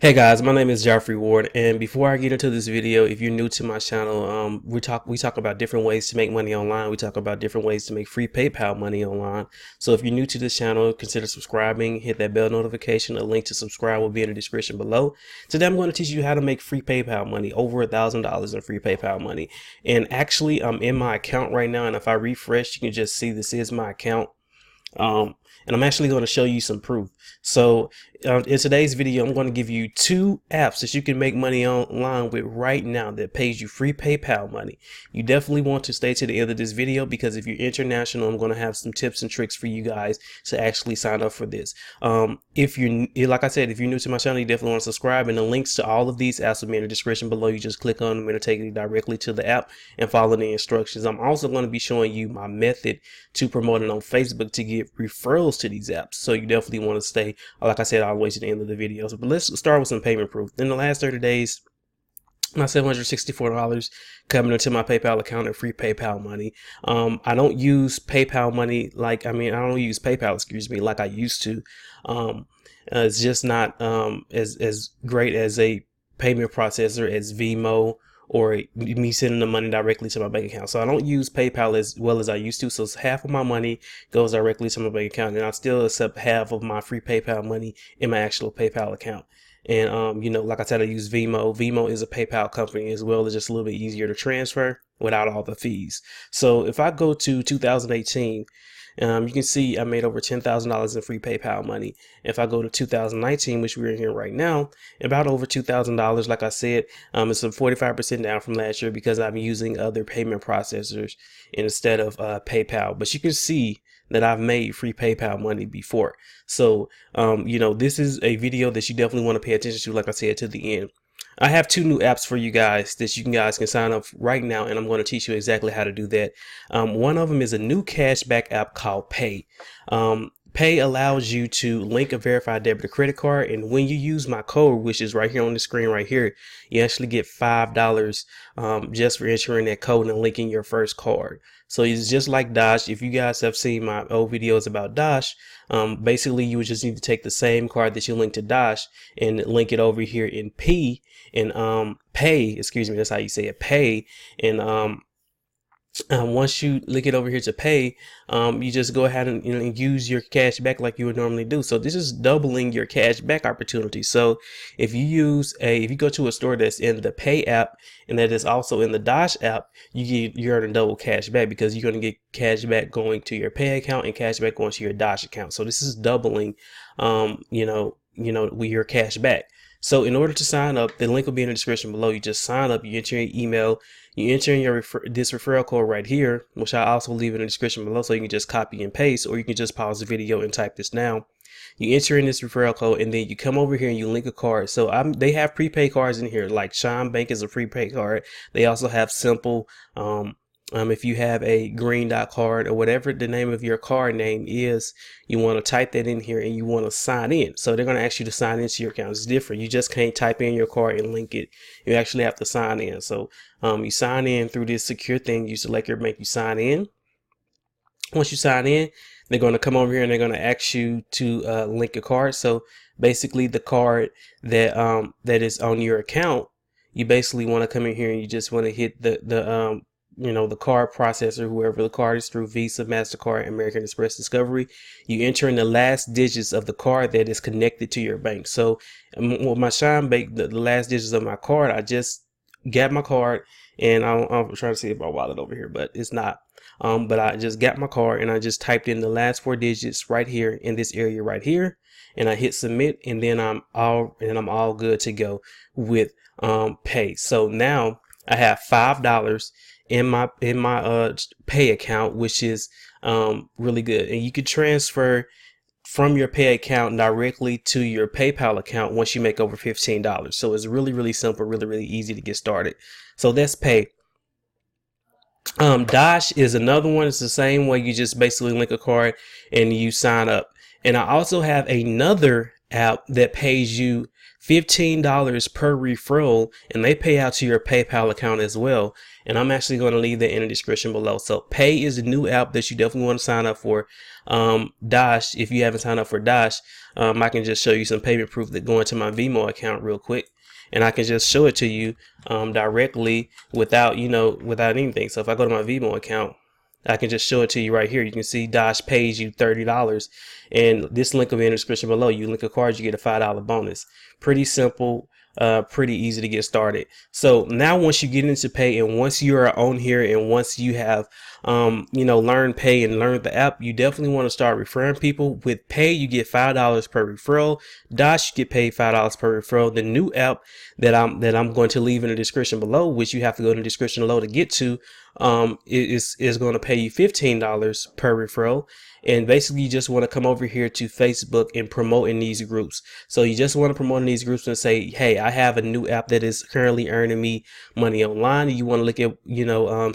Hey guys, my name is Jaffry Ward, and before I get into this video, if you're new to my channel, we talk about different ways to make money online. We talk about different ways to make free PayPal money online. So if you're new to this channel, consider subscribing, hit that bell notification. A link to subscribe will be in the description below. Today I'm going to teach you how to make free PayPal money, over $1,000 in free PayPal money. And actually, I'm in my account right now, and if I refresh, you can just see this is my account. And I'm actually going to show you some proof. So in today's video, I'm going to give you two apps that you can make money online with right now that pays you free PayPal money. You definitely want to stay to the end of this video because if you're international, I'm going to have some tips and tricks for you guys to actually sign up for this. If you're, like I said, if you're new to my channel, you definitely want to subscribe, and the links to all of these apps will be in the description below. You just click on them and it'll take you directly to the app and follow the instructions. I'm also going to be showing you my method to promote it on Facebook to get referrals to these apps. So you definitely want to stay, like I said, all the way to the end of the video. But let's start with some payment proof. In the last 30 days, my $764 coming into my PayPal account in free PayPal money. I don't use PayPal money I don't use PayPal, excuse me, like I used to. It's just not as great as a payment processor as Venmo or me sending the money directly to my bank account. So I don't use PayPal as well as I used to. So half of my money goes directly to my bank account, and I still accept half of my free PayPal money in my actual PayPal account. And like I said, I use Venmo. Venmo is a PayPal company as well. It's just a little bit easier to transfer without all the fees. So if I go to 2018, you can see I made over $10,000 in free PayPal money. If I go to 2019, which we're in here right now, about over $2,000. Like I said, it's a 45% down from last year because I'm using other payment processors instead of PayPal. But you can see that I've made free PayPal money before. So, this is a video that you definitely want to pay attention to, like I said, to the end. I have two new apps for you guys that you guys can sign up right now, and I'm going to teach you exactly how to do that. One of them is a new cashback app called Pay. Pay allows you to link a verified debit or credit card, and when you use my code, which is right here on the screen right here, you actually get $5 just for entering that code and linking your first card. So it's just like Dash. If you guys have seen my old videos about Dash, basically you would just need to take the same card that you link to Dash and link it over here in P and Pay, excuse me, that's how you say it, Pay, and once you link it over here to Pay, you just go ahead and use your cash back like you would normally do. So this is doubling your cash back opportunity. So if you go to a store that's in the Pay app and that is also in the Dash app, you're earning double cash back because you're going to get cash back going to your Pay account and cash back going to your Dash account. So this is doubling, with your cash back. So in order to sign up, the link will be in the description below. You just sign up, you enter your email, you enter in this referral code right here, which I also leave in the description below, so you can just copy and paste, or you can just pause the video and type this down. You enter in this referral code, and then you come over here and you link a card. So they have prepaid cards in here, like Chime Bank is a prepaid card. They also have Simple. If you have a green dot card or whatever the name of your card name is, you want to type that in here and you want to sign in. So they're going to ask you to sign into your account. It's different. You just can't type in your card and link it. You actually have to sign in. So you sign in through this secure thing. You select your bank, you sign in. Once you sign in, they're going to come over here and they're going to ask you to link a card. So basically the card that is on your account, you basically want to come in here and you just want to hit the card processor, whoever the card is through, Visa, MasterCard, American Express, Discovery. You enter in the last digits of the card that is connected to your bank. So with my Chime Bank, the last digits of my card, I just got my card and I'm trying to see if my wallet over here, but it's not. But I just got my card and I just typed in the last four digits right here in this area right here, and I hit submit, and then I'm all good to go with Pay. So now I have $5 in my Pay account, which is really good, and you can transfer from your Pay account directly to your PayPal account once you make over $15. So it's really simple, really easy to get started. So that's Pay. Dash is another one. It's the same way. You just basically link a card and you sign up. And I also have another app that pays you $15 per referral, and they pay out to your PayPal account as well. And I'm actually going to leave that in the description below. So Pay is a new app that you definitely want to sign up for. Dash, if you haven't signed up for Dash, I can just show you some payment proof that go into my Vimo account real quick, and I can just show it to you directly without without anything. So if I go to my Vimo account, I can just show it to you right here. You can see Dash pays you $30, and this link will be in the description below. You link a card, you get a $5 bonus. Pretty simple, pretty easy to get started. So now once you get into Pay, and once you are on here, and once you have learned Pay and learned the app, you definitely want to start referring people. With Pay, you get $5 per referral. Dash, you get paid $5 per referral. The new app that I'm going to leave in the description below, which you have to go in the description below to get to, is going to pay you $15 per referral. And basically you just want to come over here to Facebook and promote in these groups. So you just want to promote in these groups and say, hey, I have a new app that is currently earning me money online. You want to look at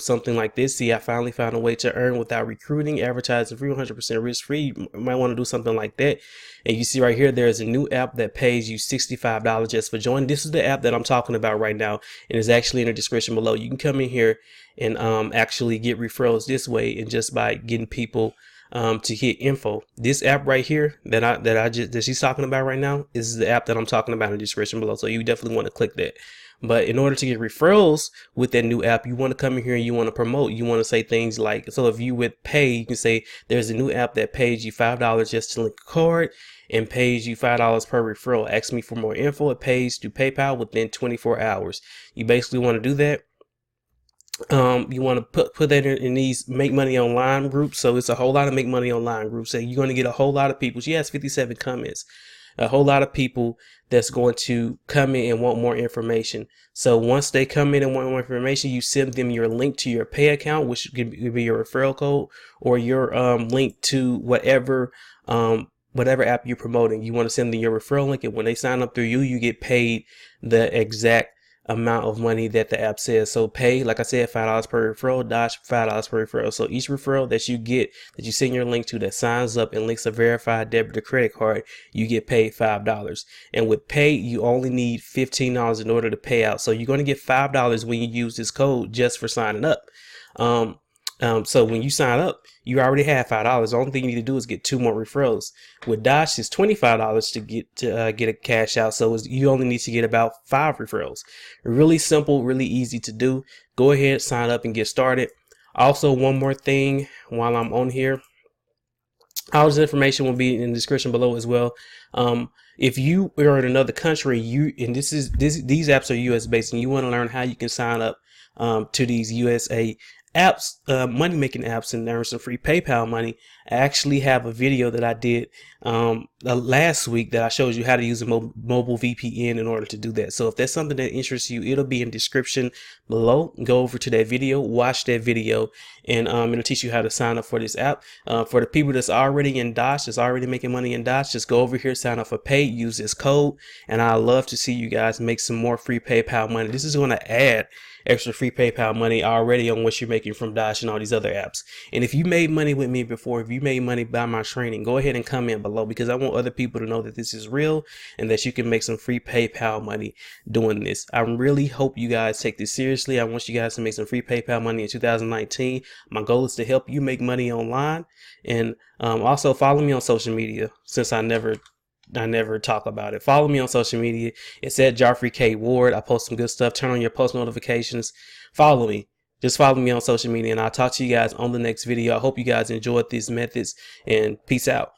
something like this. See, I finally found a way to earn without recruiting, advertising free, 100% risk free. You might want to do something like that. And you see right here, there's a new app that pays you $65 just for joining. This is the app that I'm talking about right now, and it's actually in the description below. You can come in here and actually get referrals this way, and just by getting people to hit info. This app right here that she's talking about right now is the app that I'm talking about in the description below. So you definitely want to click that. But in order to get referrals with that new app, you want to come in here and you want to promote. You want to say things like, so if you with Pay, you can say there's a new app that pays you $5 just to link a card and pays you $5 per referral. Ask me for more info. It pays to PayPal within 24 hours. You basically want to do that. You want to put that in these make money online groups. So it's a whole lot of make money online groups. So you're going to get a whole lot of people. She has 57 comments, a whole lot of people that's going to come in and want more information. So once they come in and want more information, you send them your link to your Pay account, which could be your referral code, or your link to whatever app you're promoting. You want to send them your referral link, and when they sign up through you, you get paid the exact amount of money that the app says. So Pay, like I said, $5 per referral. Dash, $5 per referral. So each referral that you get, that you send your link to, that signs up and links a verified debit or credit card, you get paid $5. And with Pay, you only need $15 in order to pay out. So you're going to get $5 when you use this code just for signing up. So when you sign up, you already have $5. The only thing you need to do is get 2 more referrals. With Dash, it's $25 to get a cash out. So you only need to get about 5 referrals. Really simple, really easy to do. Go ahead, sign up and get started. Also, one more thing while I'm on here, all this information will be in the description below as well. If you are in another country, these apps are US based, and you want to learn how you can sign up to these USA apps, money making apps, and earn some free PayPal money, I actually have a video that I did last week that I showed you how to use a mobile VPN in order to do that. So if that's something that interests you, it'll be in the description below. Go over to that video, watch that video, and it'll teach you how to sign up for this app. For the people that's already in Dash, that's already making money in Dash, just go over here, sign up for Pay, use this code, and I'd love to see you guys make some more free PayPal money. This is going to add extra free PayPal money already on what you're making from Dash and all these other apps. And if you made money with me before, if you made money by my training, go ahead and comment below, because I want other people to know that this is real and that you can make some free PayPal money doing this. I really hope you guys take this seriously. I want you guys to make some free PayPal money in 2019. My goal is to help you make money online. And also follow me on social media, since I never talk about it. Follow me on social media. It's at Jaffry K Ward. I post some good stuff. Turn on your post notifications. Follow me. Just follow me on social media, and I'll talk to you guys on the next video. I hope you guys enjoyed these methods, and peace out.